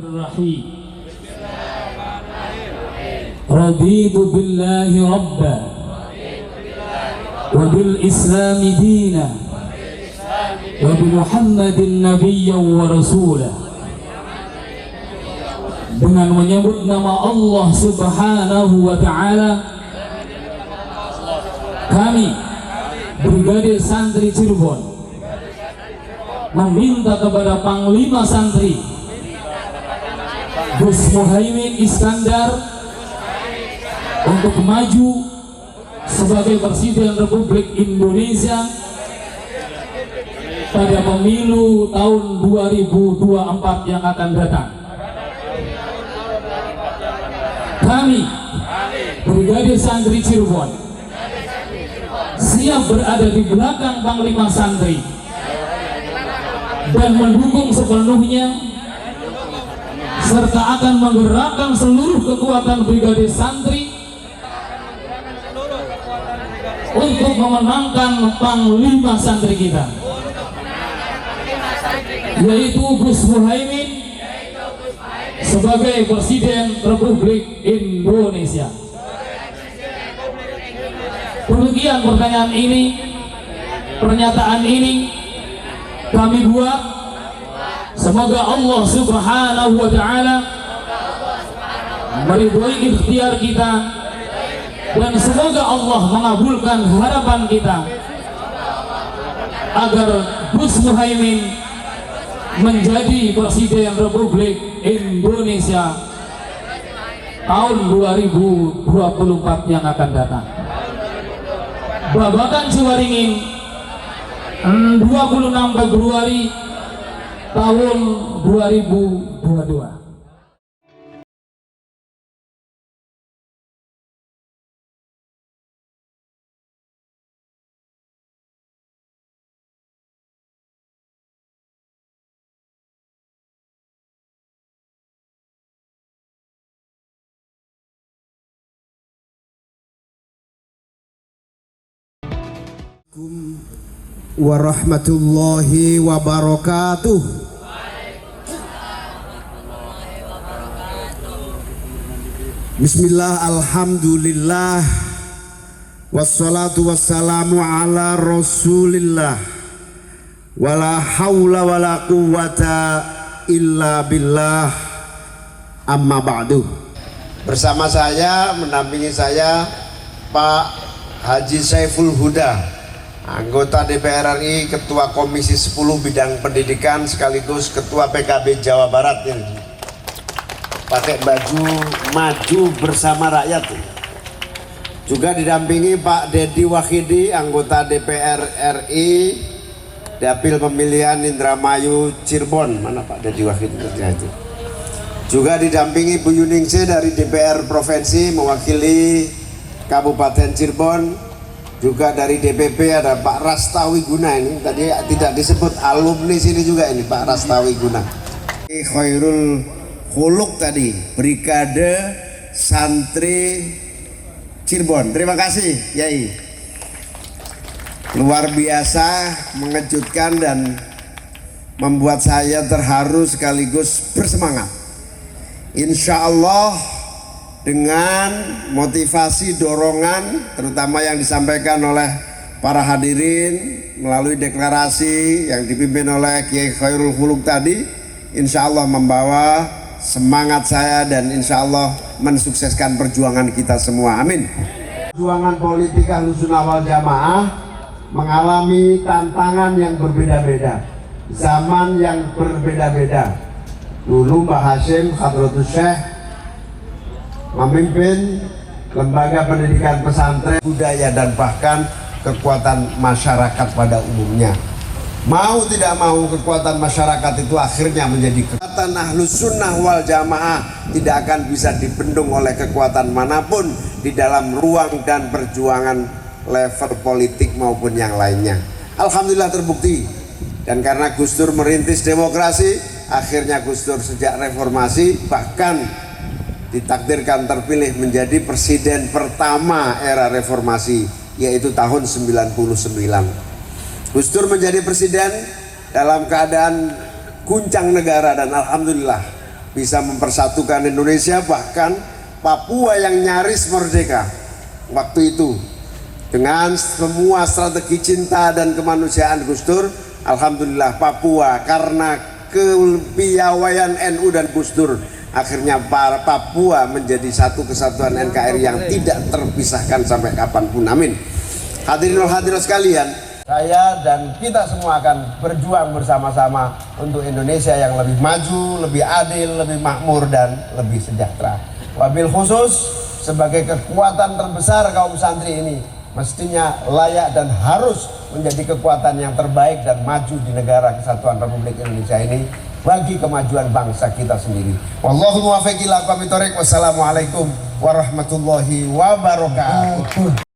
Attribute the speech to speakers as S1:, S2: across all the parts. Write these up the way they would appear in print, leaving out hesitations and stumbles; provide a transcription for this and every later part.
S1: Bismillahirrahmanirrahim. Raditu billahi rabba wa bil islami dina wa bi Muhammadin nabiyyan wa rasulah. Dengan menyebut nama Allah Subhanahu wa ta'ala, kami Brigadir Santri Cirebon meminta kepada Panglima Santri Gus Muhaimin Iskandar untuk maju sebagai Presiden Republik Indonesia pada pemilu tahun 2024 yang akan datang. Kami Brigadir Santri Cirebon siap berada di belakang Panglima Santri dan mendukung sepenuhnya, serta akan menggerakkan seluruh kekuatan Brigadir Santri untuk memenangkan Panglima Santri kita, yaitu Gus Muhaimin sebagai Presiden Republik Indonesia. Demikian pernyataan ini kami buat. Semoga Allah Subhanahu wa ta'ala meridhoi ikhtiar kita, dan semoga Allah mengabulkan harapan kita agar Gus Muhaimin menjadi Presiden Republik Indonesia tahun 2024 yang akan datang. Babakan Ciwaringin 26 Februari tahun 2022.
S2: Warahmatullahi wabarakatuh. Bismillah, alhamdulillah, wassalatu wassalamu ala rasulillah, wala hawla wala quwwata illa billah, amma ba'du. Bersama saya, mendampingi saya Pak Haji Saiful Huda, anggota DPR RI, Ketua Komisi 10 Bidang Pendidikan, sekaligus Ketua PKB Jawa Barat, yang pakai baju maju bersama rakyat. Juga didampingi Pak Dedi Wahidi, anggota DPR RI, Dapil Pemilihan Indramayu Cirebon. Mana Pak Dedi Wahidi? Juga didampingi Bu Yuningsih dari DPR Provinsi mewakili Kabupaten Cirebon. Juga dari DPP ada Pak Rastawi Guna, ini tadi tidak disebut, alumni sini juga ini Pak Rastawi Guna. Khairul Khuluq tadi, Brigade Santri Cirebon. Terima kasih Yai, luar biasa, mengejutkan dan membuat saya terharu sekaligus bersemangat. Insya Allah dengan motivasi, dorongan, terutama yang disampaikan oleh para hadirin melalui deklarasi yang dipimpin oleh Kiai Khairul Khuluq tadi, insya Allah membawa semangat saya dan insya Allah mensukseskan perjuangan kita semua. Amin. Perjuangan politik Ahlussunnah wal Jamaah mengalami tantangan yang berbeda-beda, zaman yang berbeda-beda. Dulu Mbah Hashim Hadratus Syekh memimpin lembaga pendidikan pesantren, budaya, dan bahkan kekuatan masyarakat pada umumnya. Mau tidak mau, kekuatan masyarakat itu akhirnya menjadi kekuatan. Ahlussunnah wal Jamaah tidak akan bisa dibendung oleh kekuatan manapun di dalam ruang dan perjuangan level politik maupun yang lainnya. Alhamdulillah terbukti. Dan karena Gus Dur merintis demokrasi, akhirnya Gus Dur sejak reformasi bahkan ditakdirkan terpilih menjadi presiden pertama era reformasi, yaitu tahun 99. Gus Dur menjadi presiden dalam keadaan guncang negara, dan alhamdulillah bisa mempersatukan Indonesia, bahkan Papua yang nyaris merdeka waktu itu dengan semua strategi cinta dan kemanusiaan Gus Dur. Alhamdulillah Papua karena kepiawaian NU dan Gus Dur, akhirnya Papua menjadi satu kesatuan NKRI yang tidak terpisahkan sampai kapanpun. Amin. Hadirin hadirat sekalian, saya dan kita semua akan berjuang bersama-sama untuk Indonesia yang lebih maju, lebih adil, lebih makmur, dan lebih sejahtera. Wabil khusus sebagai kekuatan terbesar kaum santri ini, mestinya layak dan harus menjadi kekuatan yang terbaik dan maju di negara kesatuan Republik Indonesia ini bagi kemajuan bangsa kita sendiri. Wallahu muwaffiq ila aqwamit thoriq. Wassalamualaikum warahmatullahi wabarakatuh.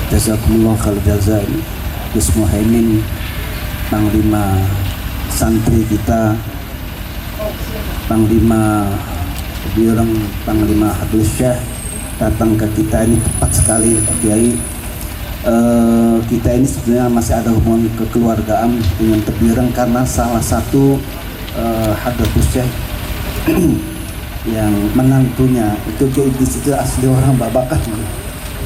S3: Jazakumullah khair jazaa Gus Muhaimin, Panglima santri kita, Panglima Biorang, Panglima Habib Syekh datang ke kita ini tepat sekali Pak Kiai. Kita ini sebenarnya masih ada hubungan kekeluargaan dengan Tebiorang karena salah satu Habib Syekh yang menantunya itu Kiai Idris itu asli orang Babakan.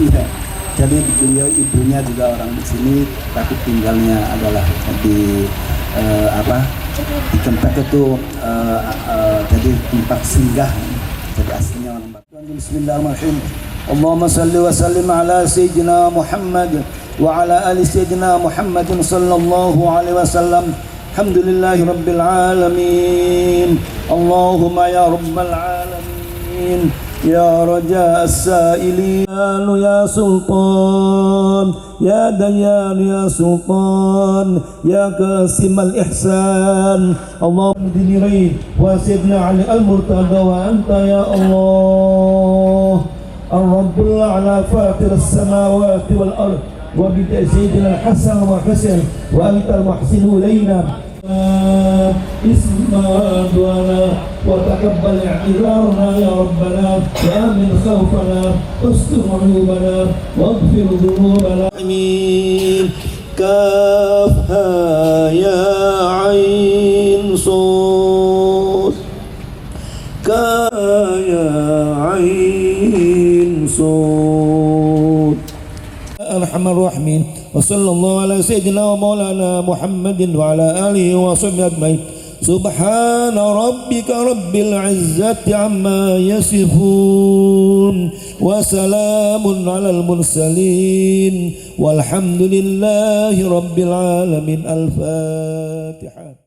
S3: Iya. Jadi beliau ibunya juga orang di sini, tapi tinggalnya adalah di di Kempek itu jadi tempat singgah. Jadi aslinya orang Batak. Bismillahirrahmanirrahim. Allahumma salli wa sallim ala sayyidina Muhammad wa ala ali sayyidina Muhammadin sallallahu alaihi wasallam. Alhamdulillahi rabbil alamin. Allahumma ya rabbal alamin. Ya Raja As-Sa'ilin, ya Sultan, ya Dayan, ya Sultan, ya Qasim Al-Ihsan. Allahumma dinirai wa sayyidina Ali Al-Murtada wa anta ya Allah Ar-Rabbul A'la fatir as-samawati wal ard wa bida sayyidina Al-Hasan wa Hasan wa anta al-muhsinu ilayna.
S4: ما دعانا وتقبل اعتذارنا يا ربنا وآمن خوفنا واستر عيوبنا واغفر ذنوبنا. آمين. كافها يا عين صاد يا عين صاد أرحم الراحمين. وصلى الله على سيدنا ومولانا محمد وعلى آله وصحبه أجمعين. سبحان ربك رب العزة عما يصفون وسلام على المرسلين والحمد لله رب العالمين. الفاتحة.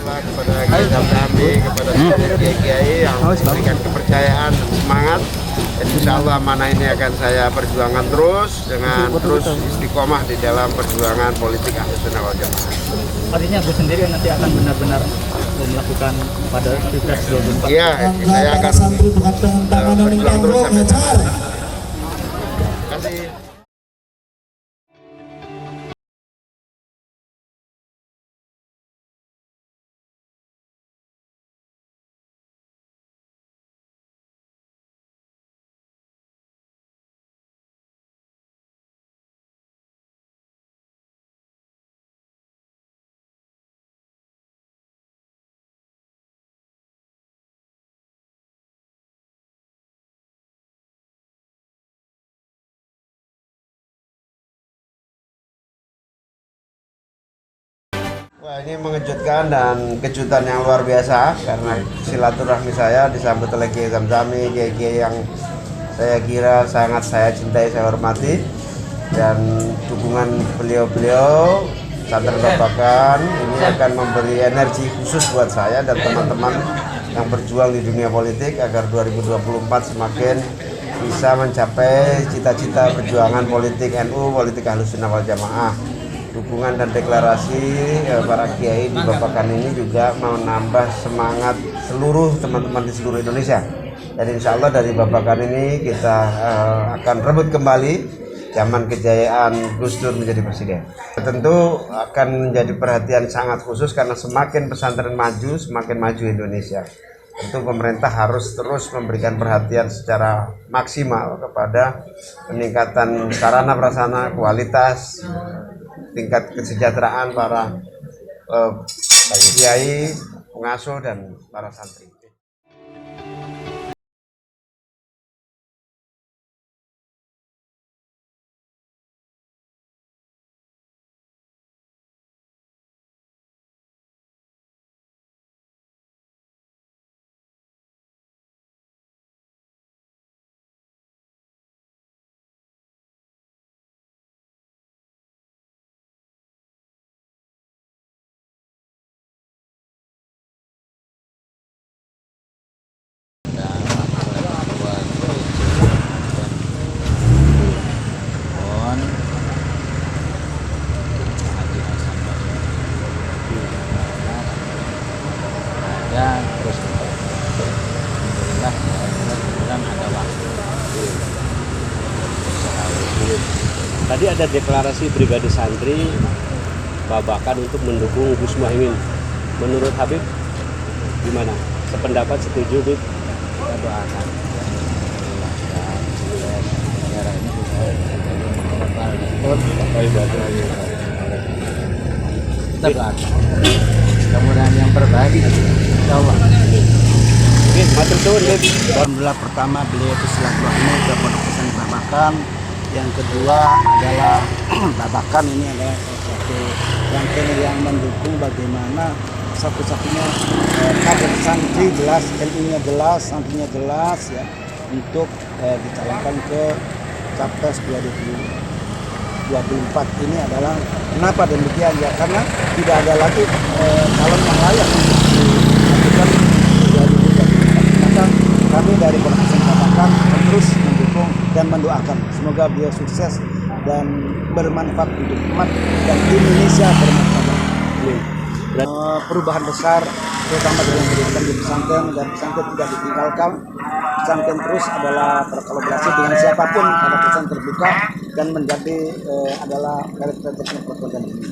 S2: Kepada kami, kepada kiai yang memberikan kepercayaan dan semangat, dan insya Allah amanah ini akan saya perjuangkan terus dengan terus istiqomah di dalam perjuangan politik Ahlussunnah wal Jamaah.
S5: Artinya Gus sendiri nanti akan benar-benar melakukan pada Pilpres 2024.
S2: Iya, saya akan berjuang terus sampai terima kasih. Wah, ini mengejutkan dan kejutan yang luar biasa karena silaturahmi saya disambut oleh Kiai Zamzami, kiai yang saya kira sangat saya cintai, saya hormati, dan dukungan beliau-beliau Santri Babakan ini akan memberi energi khusus buat saya dan teman-teman yang berjuang di dunia politik agar 2024 semakin bisa mencapai cita-cita perjuangan politik NU, politik Ahlussunnah wal Jamaah. Dukungan dan deklarasi para kiai di Babakan ini juga menambah semangat seluruh teman-teman di seluruh Indonesia. Dan insya Allah dari Babakan ini kita akan rebut kembali zaman kejayaan Gus Dur menjadi presiden. Tentu akan menjadi perhatian sangat khusus karena semakin pesantren maju, semakin maju Indonesia. Tentu pemerintah harus terus memberikan perhatian secara maksimal kepada peningkatan sarana prasarana, kualitas, tingkat kesejahteraan para kiai, pengasuh, dan para santri.
S5: Terus alhamdulillah bulan ada waktu. Tadi ada deklarasi Brigade Santri Babakan untuk mendukung Gus Muhaimin. Menurut Habib gimana? Sependapat, setuju, Bib?
S6: Kita doakan negara ini kita doakan kemudian yang terbaik insya Allah.
S5: Oke, matur suwun, Bib.
S3: Alhamdulillah, pertama beliau itu silaturahmi ke Pondok Pesantren Babakan. Yang kedua adalah Babakan ini adalah satu rangkaian yang mendukung bagaimana satu-satunya kader santri jelas, NU-nya jelas, santrinya jelas ya, untuk dicalonkan ke Capres 2024 ini adalah kenapa demikian ya, karena tidak ada lagi calon yang layak untuk dilakukan 2024. Maka kami dari Pondok Pesantren Katakan terus mendukung dan mendoakan semoga beliau sukses dan bermanfaat untuk umat dan Indonesia bermanfaat. Perubahan besar terutama dalam pendidikan di pesantren, dan pesantren tidak ditinggalkan. Pesantren terus adalah berkolaborasi dengan siapapun pada pesantren terbuka dan menjadi adalah karakteristiknya perkumpulan ini.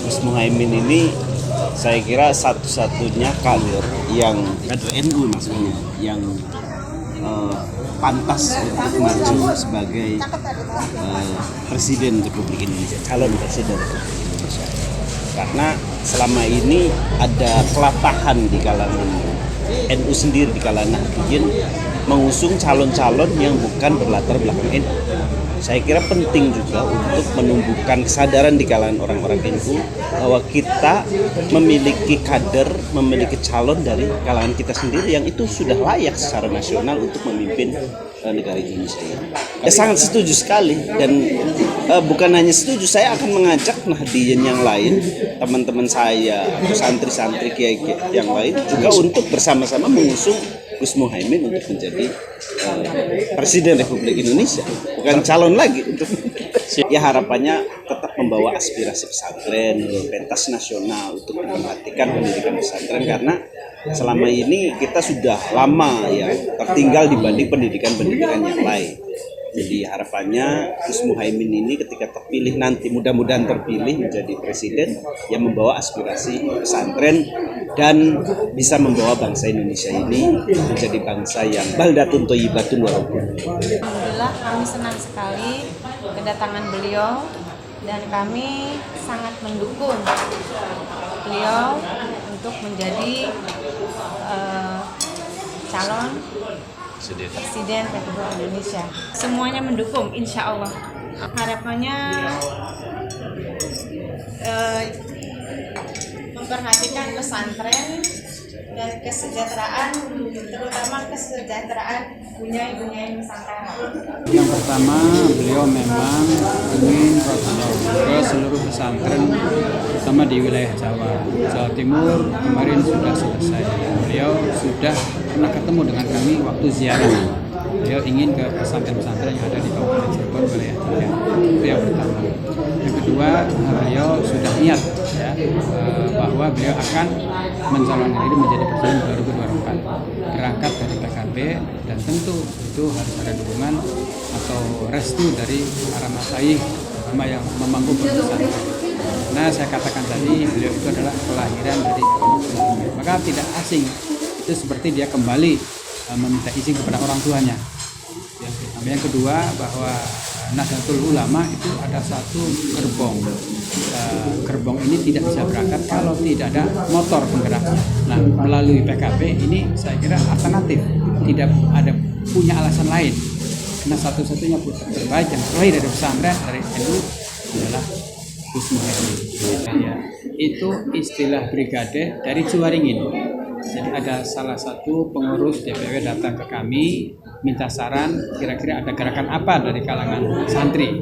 S7: Gus Muhaimin ini saya kira satu-satunya kader yang kader NU maksudnya yang pantas untuk maju sebagai Presiden Republik Indonesia, calon Presiden Republik Indonesia. Karena selama ini ada kelatahan di kalangan NU sendiri, di kalangan Nahdliyin mengusung calon-calon yang bukan berlatar belakang NU. Saya kira penting juga untuk menumbuhkan kesadaran di kalangan orang-orang NU bahwa kita memiliki kader, memiliki calon dari kalangan kita sendiri yang itu sudah layak secara nasional untuk memimpin negara Indonesia ini. Sangat setuju sekali, dan bukan hanya setuju, saya akan mengajak Nahdliyin yang lain, teman-teman saya atau santri-santri kiai-kiai yang lain juga untuk bersama-sama mengusung Gus Muhaimin untuk menjadi Presiden Republik Indonesia, bukan calon lagi. Ya harapannya tetap membawa aspirasi pesantren, pentas nasional untuk memperhatikan pendidikan pesantren, karena selama ini kita sudah lama ya tertinggal dibanding pendidikan-pendidikan yang lain. Jadi harapannya Gus Muhaimin ini ketika terpilih nanti, mudah-mudahan terpilih menjadi presiden yang membawa aspirasi pesantren dan bisa membawa bangsa Indonesia ini menjadi bangsa yang baldatun thayyibatun wa rabbun.
S8: Alhamdulillah kami senang sekali kedatangan beliau dan kami sangat mendukung beliau untuk menjadi calon Presiden Republik Indonesia. Semuanya mendukung, insya Allah. Harapannya memperhatikan pesantren dan kesejahteraan, terutama kesejahteraan bunyai Nusantara.
S9: Yang pertama, beliau memang ingin ke seluruh pesantren, terutama di wilayah Jawa Timur kemarin sudah selesai. Beliau sudah pernah ketemu dengan kami waktu ziarah. Beliau ingin ke pesantren-pesantren yang ada di Kabupaten Cirebon, wilayah Jogja. Itu yang pertama. Yang kedua, beliau sudah niat ya, bahwa beliau akan mencalonkan diri menjadi presiden 2024. Berangkat dari PKB, dan tentu itu harus ada dukungan atau restu dari para masyayikh terutama yang memangku pesantren. Nah, saya katakan tadi beliau itu adalah kelahiran dari pondok pesantren. Maka tidak asing, itu seperti dia kembali meminta izin kepada orang tuanya. Yang kedua, bahwa Nahdlatul Ulama itu ada satu gerbong. Gerbong ini tidak bisa berangkat kalau tidak ada motor penggeraknya. Nah, melalui PKB ini saya kira alternatif, tidak ada punya alasan lain. Karena satu-satunya putra terbaik yang terlahir dari pesantren dari NU adalah Gus Muhaimin. Ya, itu istilah brigade dari Ciwaringin. Jadi ada salah satu pengurus DPW datang ke kami minta saran kira-kira ada gerakan apa dari kalangan santri.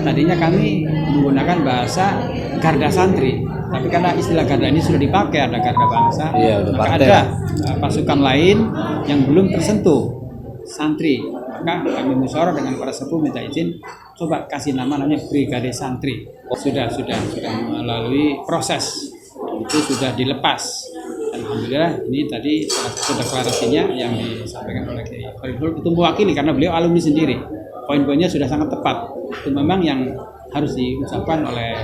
S9: Tadinya kami menggunakan bahasa garda santri, tapi karena istilah garda ini sudah dipakai, ada garda bangsa, maka ada pasukan lain yang belum tersentuh santri. Maka kami musyawarah dengan para sepuh minta izin, coba kasih namanya Brigade Santri. Sudah melalui proses, itu sudah dilepas. Alhamdulillah, ini tadi salah satu deklarasinya yang disampaikan oleh Kiai Khaliful itu mewakili karena beliau alumni sendiri. Poin-poinnya sudah sangat tepat. Itu memang yang harus diucapkan oleh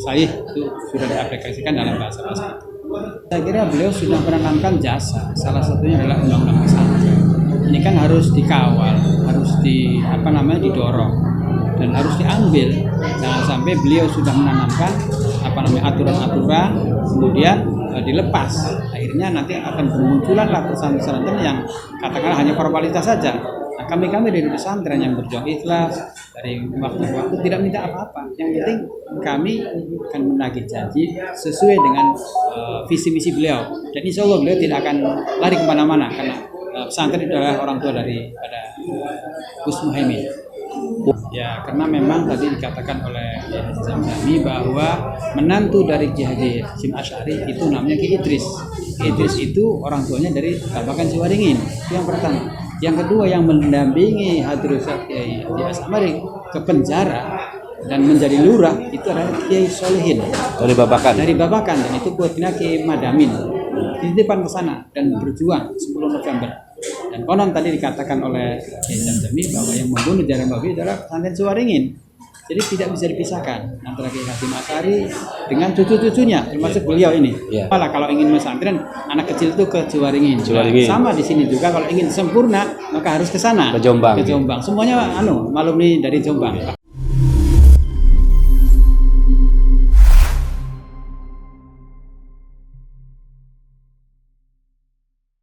S9: saya itu sudah diaplikasikan dalam bahasa-bahasa itu. Saya kira beliau sudah menanamkan jasa. Salah satunya adalah undang-undang pesantren. Ini kan harus dikawal, harus didorong dan harus diambil. Jangan sampai beliau sudah menanamkan aturan-aturan, kemudian dilepas, akhirnya nanti akan bermunculanlah pesantren yang katakanlah hanya formalitas saja. Nah, kami dari pesantren yang berjuang ikhlas dari waktu ke waktu tidak minta apa-apa. Yang penting kami akan menagih janji sesuai dengan visi misi beliau. Dan insya Allah beliau tidak akan lari kemana-mana karena pesantren adalah orang tua daripada Gus Muhaimin. Ya, karena memang tadi dikatakan oleh Kiai Haji Zamzami bahwa menantu dari Kiai Haji Hasyim Asy'ari itu namanya Ki Idris. Ki Idris itu orang tuanya dari Babakan Ciwaringin. Itu yang pertama. Yang kedua, yang mendampingi Hadrus Kiai Haji Asy'ari ke penjara dan menjadi lurah itu adalah Kiai Solihin
S5: dari Babakan.
S9: Dari Babakan, dan itu putrinya Kiai Madamin. Titipan ke sana dan berjuang 10 November. Dan konon tadi dikatakan oleh Kiai Zamzami bahwa yang membunuh Jare Babi adalah pesantren Ciwaringin. Jadi tidak bisa dipisahkan antara Kiai Hasyim Asy'ari dengan cucu-cucunya, termasuk beliau ini. Malah kalau ingin pesantren, anak kecil itu ke Ciwaringin. Nah, sama di sini juga kalau ingin sempurna maka harus ke sana. Ke Jombang. Semuanya alumni dari Jombang.